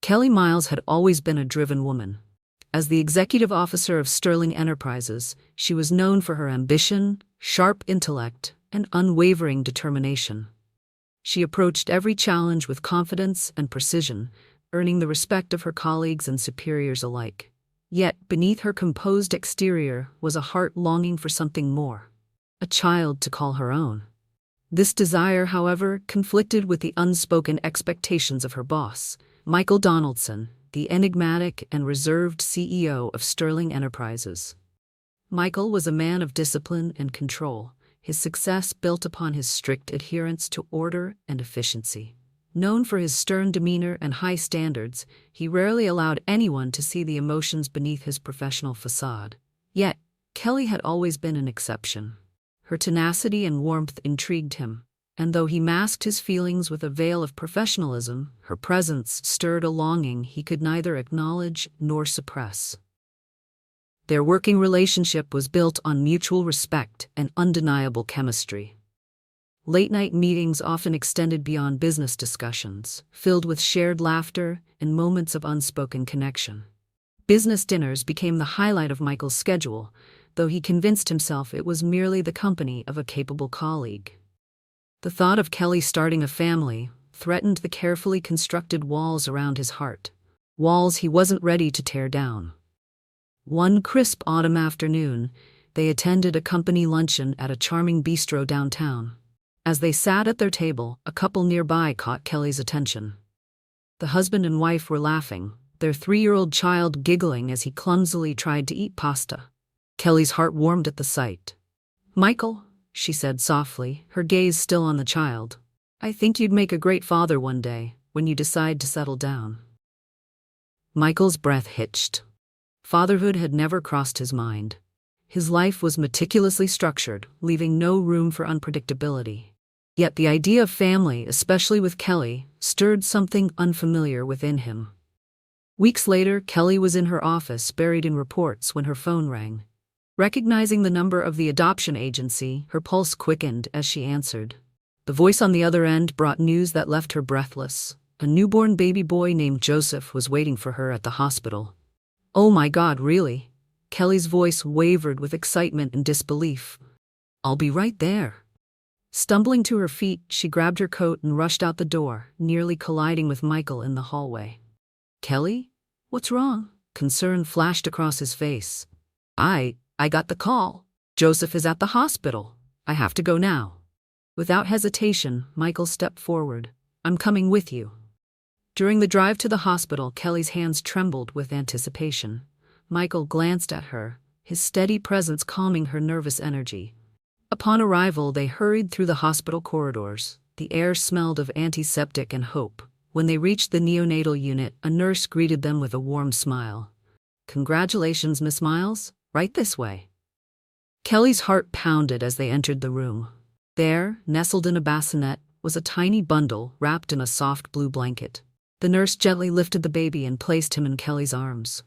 Kelly Miles had always been a driven woman. As the executive officer of Sterling Enterprises, she was known for her ambition, sharp intellect, and unwavering determination. She approached every challenge with confidence and precision, earning the respect of her colleagues and superiors alike. Yet, beneath her composed exterior was a heart longing for something more, a child to call her own. This desire, however, conflicted with the unspoken expectations of her boss, Michael Donaldson, the enigmatic and reserved CEO of Sterling Enterprises. Michael was a man of discipline and control, his success built upon his strict adherence to order and efficiency. Known for his stern demeanor and high standards, he rarely allowed anyone to see the emotions beneath his professional facade. Yet, Kelly had always been an exception. Her tenacity and warmth intrigued him, and though he masked his feelings with a veil of professionalism, her presence stirred a longing he could neither acknowledge nor suppress. Their working relationship was built on mutual respect and undeniable chemistry. Late-night meetings often extended beyond business discussions, filled with shared laughter and moments of unspoken connection. Business dinners became the highlight of Michael's schedule, though he convinced himself it was merely the company of a capable colleague. The thought of Kelly starting a family threatened the carefully constructed walls around his heart, walls he wasn't ready to tear down. One crisp autumn afternoon, they attended a company luncheon at a charming bistro downtown. As they sat at their table, a couple nearby caught Kelly's attention. The husband and wife were laughing, their 3-year-old child giggling as he clumsily tried to eat pasta. Kelly's heart warmed at the sight. "Michael," she said softly, her gaze still on the child, "I think you'd make a great father one day, when you decide to settle down." Michael's breath hitched. Fatherhood had never crossed his mind. His life was meticulously structured, leaving no room for unpredictability. Yet the idea of family, especially with Kelly, stirred something unfamiliar within him. Weeks later, Kelly was in her office, buried in reports, when her phone rang. Recognizing the number of the adoption agency, her pulse quickened as she answered. The voice on the other end brought news that left her breathless. A newborn baby boy named Joseph was waiting for her at the hospital. "Oh my God, really?" Kelly's voice wavered with excitement and disbelief. "I'll be right there." Stumbling to her feet, she grabbed her coat and rushed out the door, nearly colliding with Michael in the hallway. "Kelly? What's wrong?" Concern flashed across his face. I got the call. Joseph is at the hospital. I have to go now." Without hesitation, Michael stepped forward. "I'm coming with you." During the drive to the hospital, Kelly's hands trembled with anticipation. Michael glanced at her, his steady presence calming her nervous energy. Upon arrival, they hurried through the hospital corridors. The air smelled of antiseptic and hope. When they reached the neonatal unit, a nurse greeted them with a warm smile. "Congratulations, Miss Miles. Right this way." Kelly's heart pounded as they entered the room. There, nestled in a bassinet, was a tiny bundle wrapped in a soft blue blanket. The nurse gently lifted the baby and placed him in Kelly's arms.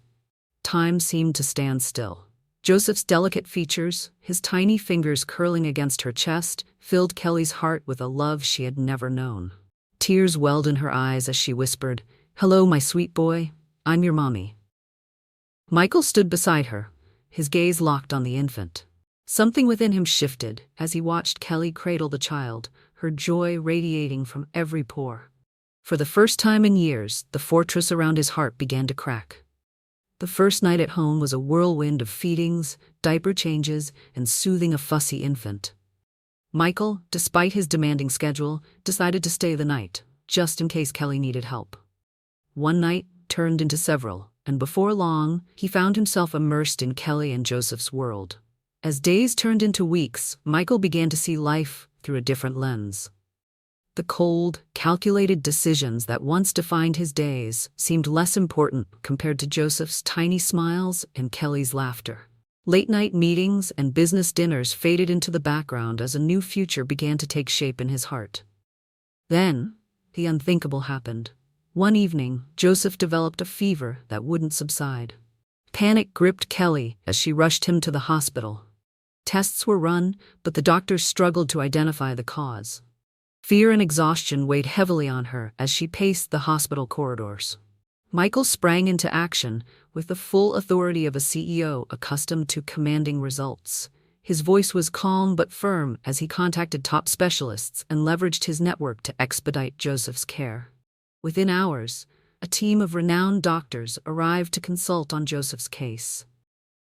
Time seemed to stand still. Joseph's delicate features, his tiny fingers curling against her chest, filled Kelly's heart with a love she had never known. Tears welled in her eyes as she whispered, "Hello, my sweet boy. I'm your mommy." Michael stood beside her, his gaze locked on the infant. Something within him shifted as he watched Kelly cradle the child, her joy radiating from every pore. For the first time in years, the fortress around his heart began to crack. The first night at home was a whirlwind of feedings, diaper changes, and soothing a fussy infant. Michael, despite his demanding schedule, decided to stay the night, just in case Kelly needed help. One night turned into several, and before long, he found himself immersed in Kelly and Joseph's world. As days turned into weeks, Michael began to see life through a different lens. The cold, calculated decisions that once defined his days seemed less important compared to Joseph's tiny smiles and Kelly's laughter. Late-night meetings and business dinners faded into the background as a new future began to take shape in his heart. Then, the unthinkable happened. One evening, Joseph developed a fever that wouldn't subside. Panic gripped Kelly as she rushed him to the hospital. Tests were run, but the doctors struggled to identify the cause. Fear and exhaustion weighed heavily on her as she paced the hospital corridors. Michael sprang into action with the full authority of a CEO accustomed to commanding results. His voice was calm but firm as he contacted top specialists and leveraged his network to expedite Joseph's care. Within hours, a team of renowned doctors arrived to consult on Joseph's case.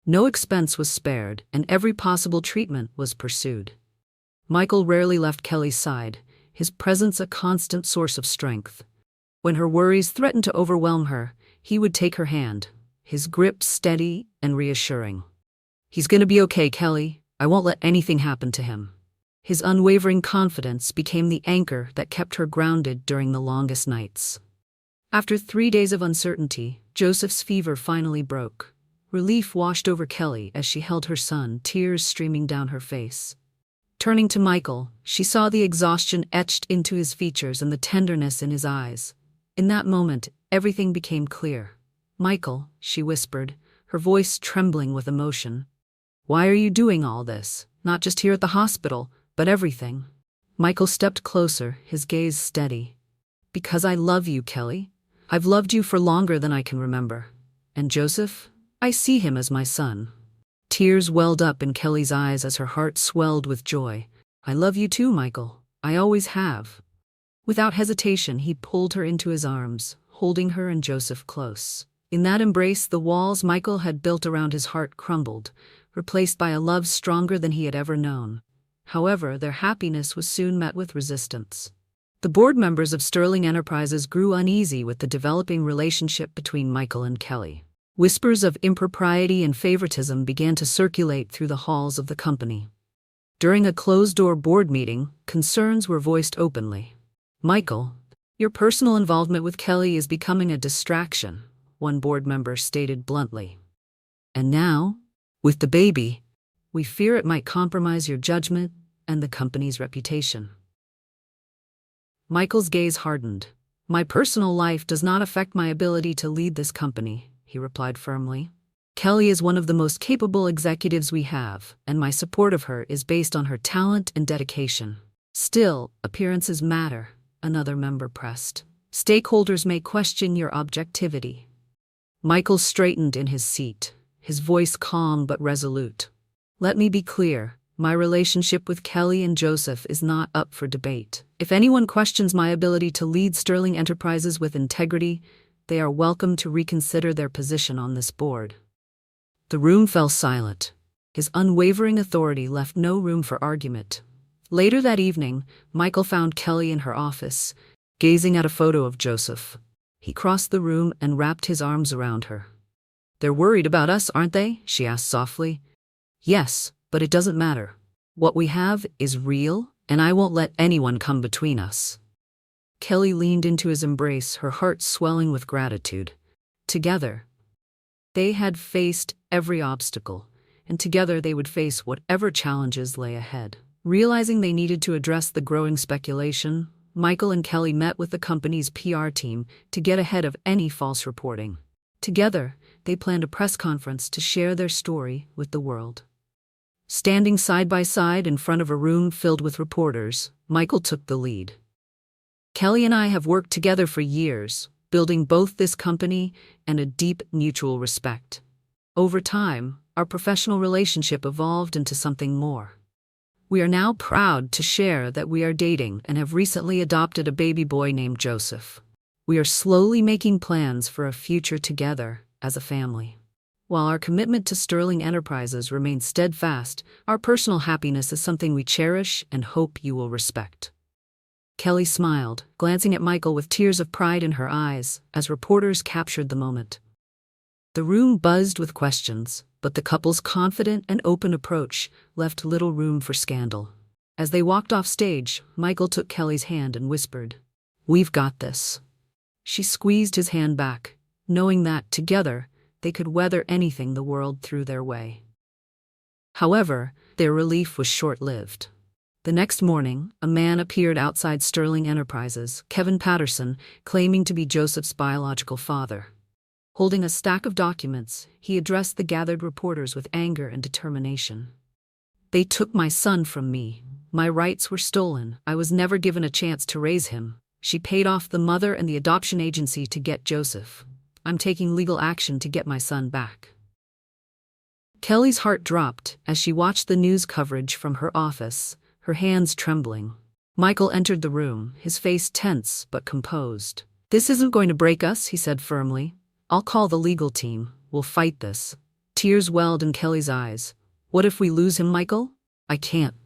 No expense was spared, and every possible treatment was pursued. Michael rarely left Kelly's side, his presence a constant source of strength. When her worries threatened to overwhelm her, he would take her hand, his grip steady and reassuring. "He's gonna be okay, Kelly. I won't let anything happen to him." His unwavering confidence became the anchor that kept her grounded during the longest nights. After 3 days of uncertainty, Joseph's fever finally broke. Relief washed over Kelly as she held her son, tears streaming down her face. Turning to Michael, she saw the exhaustion etched into his features and the tenderness in his eyes. In that moment, everything became clear. "Michael," she whispered, her voice trembling with emotion. "Why are you doing all this? Not just here at the hospital, but everything." Michael stepped closer, his gaze steady. "Because I love you, Kelly. I've loved you for longer than I can remember. And Joseph? I see him as my son." Tears welled up in Kelly's eyes as her heart swelled with joy. "I love you too, Michael. I always have." Without hesitation, he pulled her into his arms, holding her and Joseph close. In that embrace, the walls Michael had built around his heart crumbled, replaced by a love stronger than he had ever known. However, their happiness was soon met with resistance. The board members of Sterling Enterprises grew uneasy with the developing relationship between Michael and Kelly. Whispers of impropriety and favoritism began to circulate through the halls of the company. During a closed-door board meeting, concerns were voiced openly. "Michael, your personal involvement with Kelly is becoming a distraction," one board member stated bluntly. "And now, with the baby, we fear it might compromise your judgment and the company's reputation." Michael's gaze hardened. "My personal life does not affect my ability to lead this company," he replied firmly. "Kelly is one of the most capable executives we have, and my support of her is based on her talent and dedication." "Still, appearances matter," another member pressed. "Stakeholders may question your objectivity." Michael straightened in his seat, his voice calm but resolute. "Let me be clear. My relationship with Kelly and Joseph is not up for debate. If anyone questions my ability to lead Sterling Enterprises with integrity, they are welcome to reconsider their position on this board." The room fell silent. His unwavering authority left no room for argument. Later that evening, Michael found Kelly in her office, gazing at a photo of Joseph. He crossed the room and wrapped his arms around her. "They're worried about us, aren't they?" she asked softly. "Yes, but it doesn't matter. What we have is real, and I won't let anyone come between us." Kelly leaned into his embrace, her heart swelling with gratitude. Together, they had faced every obstacle, and together they would face whatever challenges lay ahead. Realizing they needed to address the growing speculation, Michael and Kelly met with the company's PR team to get ahead of any false reporting. Together, they planned a press conference to share their story with the world. Standing side by side in front of a room filled with reporters, Michael took the lead. "Kelly and I have worked together for years, building both this company and a deep mutual respect. Over time, our professional relationship evolved into something more. We are now proud to share that we are dating and have recently adopted a baby boy named Joseph. We are slowly making plans for a future together as a family. While our commitment to Sterling Enterprises remains steadfast, our personal happiness is something we cherish and hope you will respect." Kelly smiled, glancing at Michael with tears of pride in her eyes as reporters captured the moment. The room buzzed with questions, but the couple's confident and open approach left little room for scandal. As they walked off stage, Michael took Kelly's hand and whispered, "We've got this." She squeezed his hand back, knowing that, together, they could weather anything the world threw their way. However, their relief was short-lived. The next morning, a man appeared outside Sterling Enterprises, Kevin Patterson, claiming to be Joseph's biological father. Holding a stack of documents, he addressed the gathered reporters with anger and determination. "They took my son from me. My rights were stolen. I was never given a chance to raise him. She paid off the mother and the adoption agency to get Joseph. I'm taking legal action to get my son back." Kelly's heart dropped as she watched the news coverage from her office, her hands trembling. Michael entered the room, his face tense but composed. "This isn't going to break us," he said firmly. "I'll call the legal team. We'll fight this." Tears welled in Kelly's eyes. "What if we lose him, Michael?" "I can't."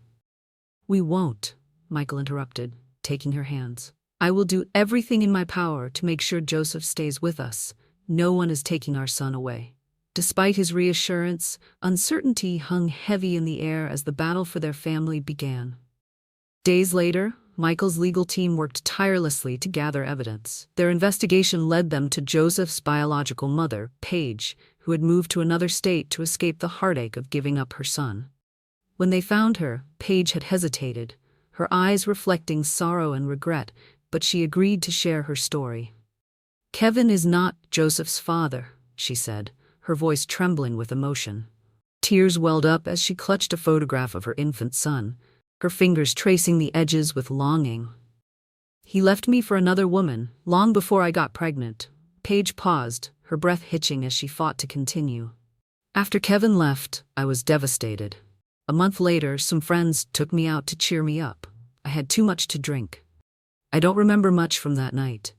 "We won't," Michael interrupted, taking her hands. "I will do everything in my power to make sure Joseph stays with us. No one is taking our son away." Despite his reassurance, uncertainty hung heavy in the air as the battle for their family began. Days later, Michael's legal team worked tirelessly to gather evidence. Their investigation led them to Joseph's biological mother, Paige, who had moved to another state to escape the heartache of giving up her son. When they found her, Paige had hesitated, her eyes reflecting sorrow and regret, but she agreed to share her story. "Kevin is not Joseph's father," she said, her voice trembling with emotion. Tears welled up as she clutched a photograph of her infant son, her fingers tracing the edges with longing. "He left me for another woman, long before I got pregnant." Paige paused, her breath hitching as she fought to continue. "After Kevin left, I was devastated. A month later, some friends took me out to cheer me up. I had too much to drink. I don't remember much from that night.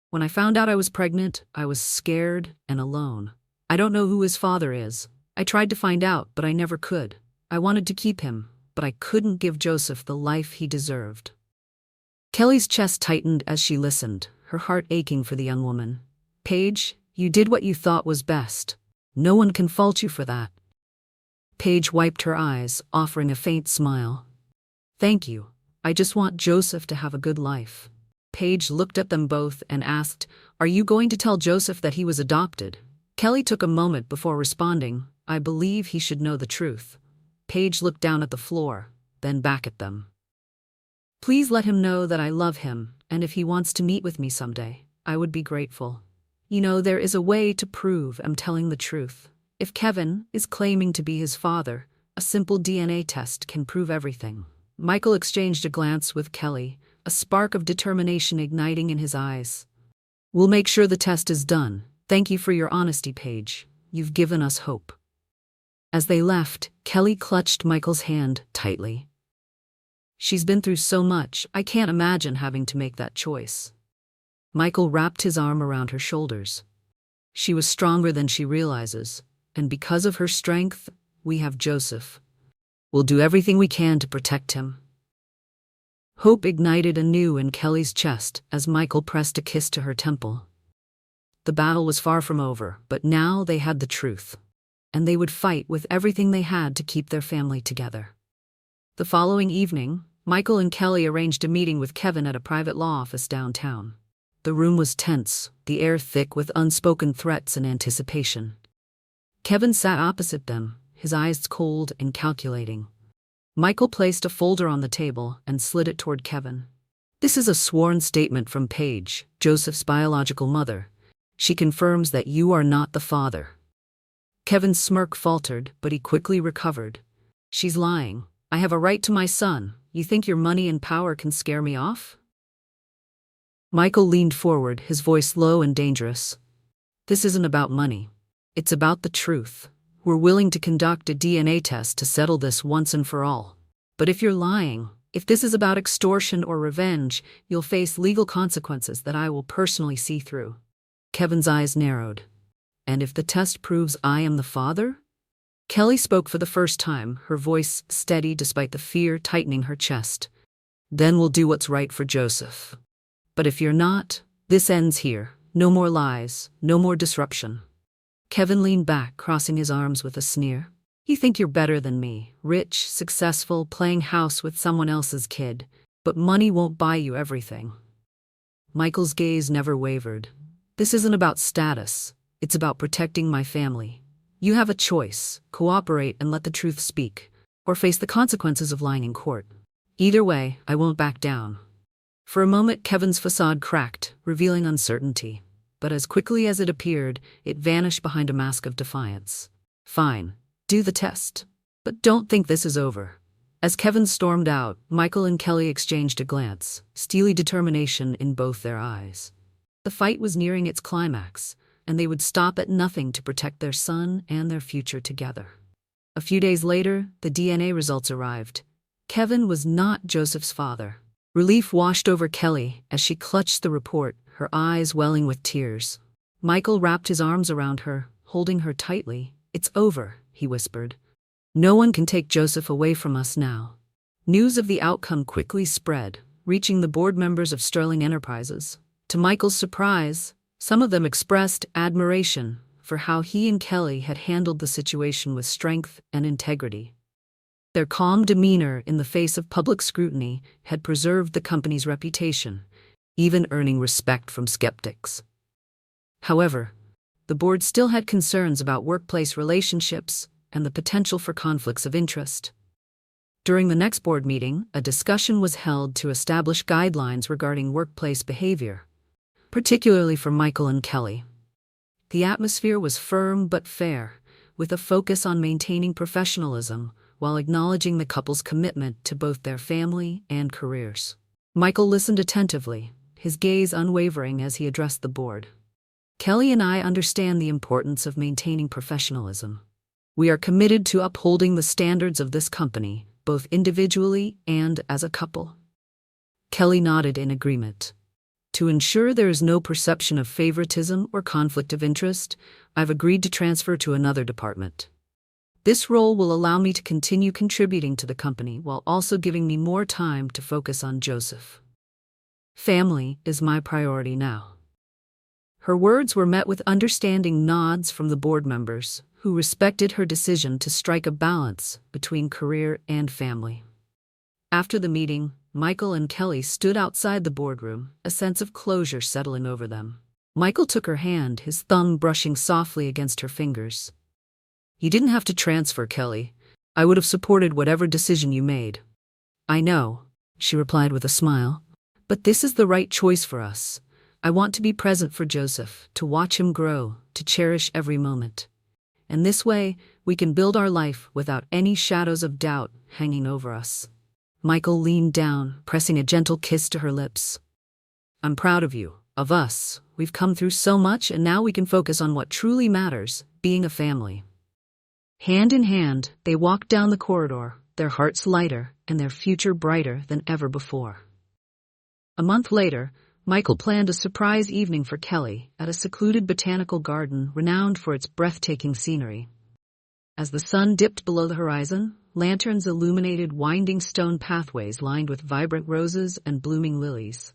When I found out I was pregnant, I was scared and alone. I don't know who his father is. I tried to find out, but I never could. I wanted to keep him, but I couldn't give Joseph the life he deserved." Kelly's chest tightened as she listened, her heart aching for the young woman. "Paige, you did what you thought was best. No one can fault you for that." Paige wiped her eyes, offering a faint smile. "Thank you. I just want Joseph to have a good life." Paige looked at them both and asked, "Are you going to tell Joseph that he was adopted?" Kelly took a moment before responding, "I believe he should know the truth." Paige looked down at the floor, then back at them. "Please let him know that I love him, and if he wants to meet with me someday, I would be grateful. You know, there is a way to prove I'm telling the truth. If Kevin is claiming to be his father, a simple DNA test can prove everything." Michael exchanged a glance with Kelly, a spark of determination igniting in his eyes. "We'll make sure the test is done. Thank you for your honesty, Paige. You've given us hope." As they left, Kelly clutched Michael's hand tightly. "She's been through so much, I can't imagine having to make that choice." Michael wrapped his arm around her shoulders. "She was stronger than she realizes, and because of her strength, we have Joseph. We'll do everything we can to protect him." Hope ignited anew in Kelly's chest as Michael pressed a kiss to her temple. The battle was far from over, but now they had the truth, and they would fight with everything they had to keep their family together. The following evening, Michael and Kelly arranged a meeting with Kevin at a private law office downtown. The room was tense, the air thick with unspoken threats and anticipation. Kevin sat opposite them, his eyes cold and calculating. Michael placed a folder on the table and slid it toward Kevin. "This is a sworn statement from Paige, Joseph's biological mother. She confirms that you are not the father." Kevin's smirk faltered, but he quickly recovered. "She's lying. I have a right to my son. You think your money and power can scare me off?" Michael leaned forward, his voice low and dangerous. "This isn't about money. It's about the truth. We're willing to conduct a DNA test to settle this once and for all. But if you're lying, if this is about extortion or revenge, you'll face legal consequences that I will personally see through." Kevin's eyes narrowed. "And if the test proves I am the father?" Kelly spoke for the first time, her voice steady despite the fear tightening her chest. "Then we'll do what's right for Joseph. But if you're not, this ends here. No more lies, no more disruption." Kevin leaned back, crossing his arms with a sneer. "You think you're better than me, rich, successful, playing house with someone else's kid, but money won't buy you everything." Michael's gaze never wavered. "This isn't about status. It's about protecting my family. You have a choice: cooperate and let the truth speak, or face the consequences of lying in court. Either way, I won't back down." For a moment, Kevin's facade cracked, revealing uncertainty. But as quickly as it appeared, it vanished behind a mask of defiance. "Fine, do the test. But don't think this is over." As Kevin stormed out, Michael and Kelly exchanged a glance, steely determination in both their eyes. The fight was nearing its climax, and they would stop at nothing to protect their son and their future together. A few days later, the DNA results arrived. Kevin was not Joseph's father. Relief washed over Kelly as she clutched the report, her eyes welling with tears. Michael wrapped his arms around her, holding her tightly. "It's over," he whispered. "No one can take Joseph away from us now." News of the outcome quickly spread, reaching the board members of Sterling Enterprises. To Michael's surprise, some of them expressed admiration for how he and Kelly had handled the situation with strength and integrity. Their calm demeanor in the face of public scrutiny had preserved the company's reputation, even earning respect from skeptics. However, the board still had concerns about workplace relationships and the potential for conflicts of interest. During the next board meeting, a discussion was held to establish guidelines regarding workplace behavior, particularly for Michael and Kelly. The atmosphere was firm but fair, with a focus on maintaining professionalism while acknowledging the couple's commitment to both their family and careers. Michael listened attentively, his gaze unwavering as he addressed the board. "Kelly and I understand the importance of maintaining professionalism. We are committed to upholding the standards of this company, both individually and as a couple." Kelly nodded in agreement. "To ensure there is no perception of favoritism or conflict of interest, I've agreed to transfer to another department. This role will allow me to continue contributing to the company while also giving me more time to focus on Joseph. Family is my priority now." Her words were met with understanding nods from the board members, who respected her decision to strike a balance between career and family. After the meeting, Michael and Kelly stood outside the boardroom, a sense of closure settling over them. Michael took her hand, his thumb brushing softly against her fingers. "You didn't have to transfer, Kelly. I would have supported whatever decision you made." "I know," she replied with a smile, "but this is the right choice for us. I want to be present for Joseph, to watch him grow, to cherish every moment. And this way, we can build our life without any shadows of doubt hanging over us." Michael leaned down, pressing a gentle kiss to her lips. "I'm proud of you, of us. We've come through so much and now we can focus on what truly matters, being a family." Hand in hand, they walked down the corridor, their hearts lighter and their future brighter than ever before. A month later, Michael planned a surprise evening for Kelly at a secluded botanical garden renowned for its breathtaking scenery. As the sun dipped below the horizon, lanterns illuminated winding stone pathways lined with vibrant roses and blooming lilies.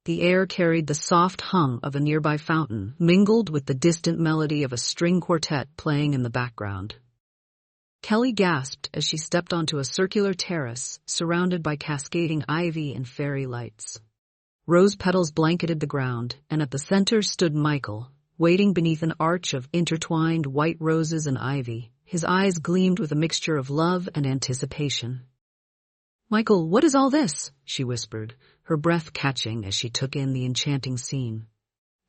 The air carried the soft hum of a nearby fountain, mingled with the distant melody of a string quartet playing in the background. Kelly gasped as she stepped onto a circular terrace surrounded by cascading ivy and fairy lights. Rose petals blanketed the ground, and at the center stood Michael, waiting beneath an arch of intertwined white roses and ivy. His eyes gleamed with a mixture of love and anticipation. "Michael, what is all this?" she whispered, her breath catching as she took in the enchanting scene.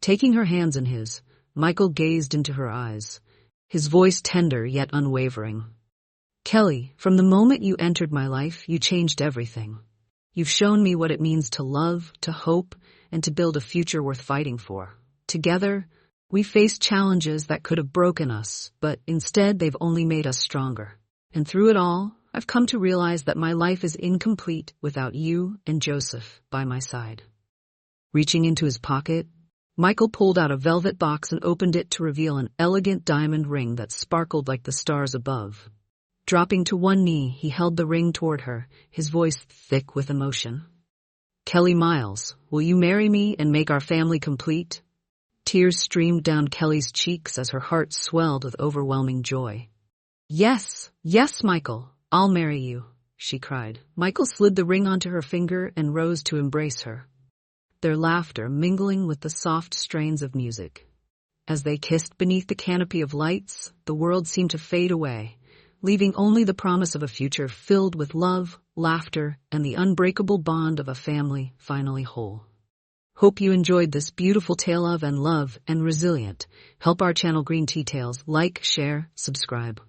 Taking her hands in his, Michael gazed into her eyes, his voice tender yet unwavering. "Kelly, from the moment you entered my life, you changed everything. You've shown me what it means to love, to hope, and to build a future worth fighting for. Together, we faced challenges that could have broken us, but instead they've only made us stronger. And through it all, I've come to realize that my life is incomplete without you and Joseph by my side." Reaching into his pocket, Michael pulled out a velvet box and opened it to reveal an elegant diamond ring that sparkled like the stars above. Dropping to one knee, he held the ring toward her, his voice thick with emotion. "Kelly Miles, will you marry me and make our family complete?" Tears streamed down Kelly's cheeks as her heart swelled with overwhelming joy. "Yes, yes, Michael, I'll marry you," she cried. Michael slid the ring onto her finger and rose to embrace her, their laughter mingling with the soft strains of music. As they kissed beneath the canopy of lights, the world seemed to fade away, leaving only the promise of a future filled with love, laughter, and the unbreakable bond of a family finally whole. Hope you enjoyed this beautiful tale of and love and resilient. Help our channel Green Tea Tales like, share, subscribe.